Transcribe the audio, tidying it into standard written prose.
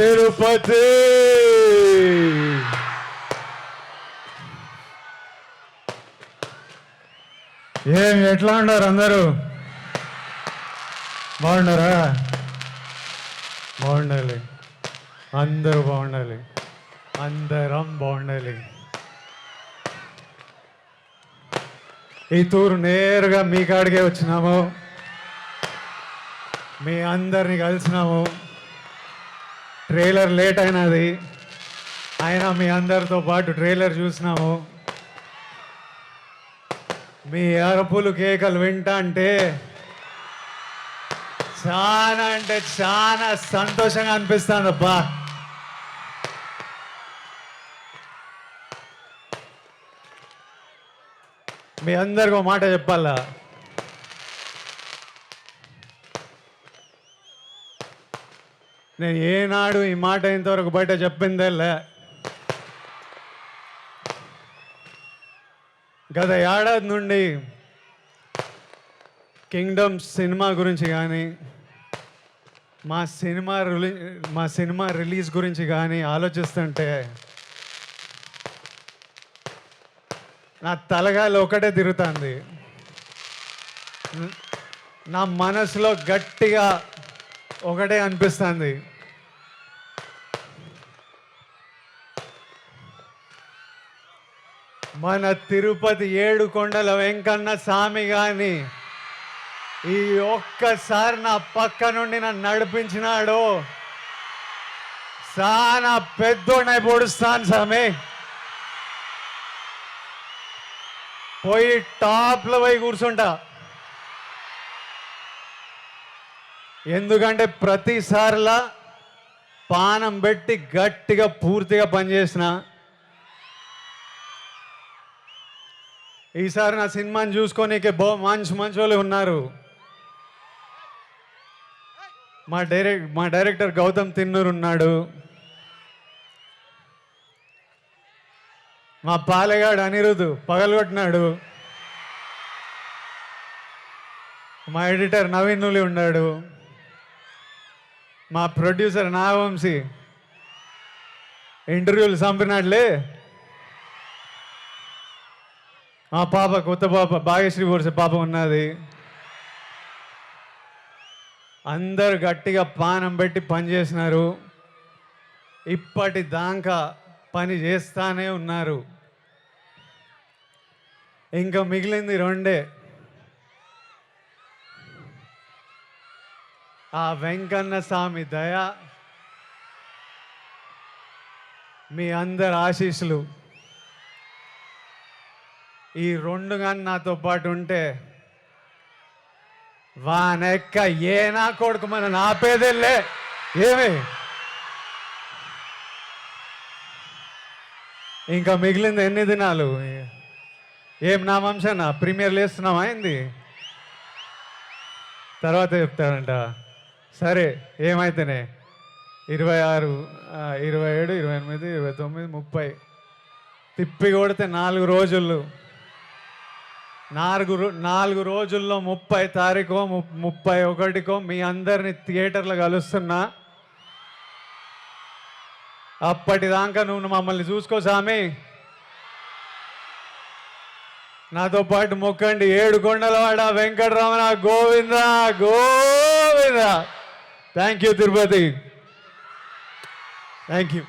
తిరుపతి. ఎట్లా ఉన్నారు అందరూ? బాగున్నారా? బాగుండాలి, అందరూ బాగుండాలి, అందరం బాగుండాలి. ఈ తూరు నేరుగా మీ కాడికే వచ్చినాము, మీ అందరిని కలిసినాము. ట్రైలర్ లేట్ అయినది, అయినా మీ అందరితో పాటు ట్రైలర్ చూసినాము. మీ అరుపులు కేకలు వింటా అంటే చాలా సంతోషంగా అనిపిస్తుంది అబ్బా. మీ అందరికీ ఒక మాట చెప్పాలా, నేను ఏనాడు ఈ మాట ఇంతవరకు బయట చెప్పిందేలే. గత ఏడాది నుండి కింగ్డమ్ సినిమా గురించి కానీ మా సినిమా రిలీజ్ గురించి కానీ ఆలోచిస్తుంటే నా తలగాలి ఒకటే తిరుగుతుంది. నా మనసులో గట్టిగా ఒకటే అనిపిస్తుంది, మన తిరుపతి ఏడుకొండల వెంకన్న స్వామి గాని ఈ ఒక్కసారి నా పక్క నుండి నన్ను నడిపించినాడు. చాలా పెద్దోడై పొడుస్తాను స్వామి, పోయి టాప్లో పోయి కూర్చుంటా. ఎందుకంటే ప్రతిసారిలా పానం పెట్టి గట్టిగా పూర్తిగా పనిచేసిన. ఈసారి నా సినిమాని చూసుకోనీకే మంచి వాళ్ళు ఉన్నారు. మా డైరెక్టర్ గౌతమ్ తిన్నూరు ఉన్నాడు, మా పాలెగాడు అనిరుద్ధు పగలగొట్టినాడు, మా ఎడిటర్ నవీన్ నులి ఉన్నాడు, మా ప్రొడ్యూసర్ నాగవంశీ ఇంటర్వ్యూలు చంపినాడులే, మా పాప కొత్త పాప భాగ్యశ్రీ బోర్సే పాప ఉన్నది. అందరు గట్టిగా పానం పెట్టి పనిచేసినారు, ఇప్పటిదాకా పని చేస్తానే ఉన్నారు. ఇంకా మిగిలింది రెండే, ఆ వెంకన్న స్వామి దయ, మీ అందరి ఆశీస్సులు. ఈ రెండు కానీ నాతో పాటు ఉంటే వానెక్క ఏనా కొడుకు మన నాపేదేలే. ఏమి ఇంకా మిగిలింది ఎన్ని దినాలు? ఏం నా వంశనా ప్రీమియర్ లేస్తున్నామా అయింది, తర్వాత చెప్తారంట. సరే ఏమైతేనే 26, 27, 28, 29, 30 తిప్పి కొడితే 4 రోజులు. 4 రోజుల్లో 30 తారీఖు 31కో మీ అందరిని థియేటర్లో కలుస్తున్నా. అప్పటిదాకా నువ్వు మమ్మల్ని చూసుకో స్వామి. నాతో పాటు మొక్కండి, ఏడుకొండలవాడ Venkataramana Govinda Govinda. Thank you Tirupati, thank you.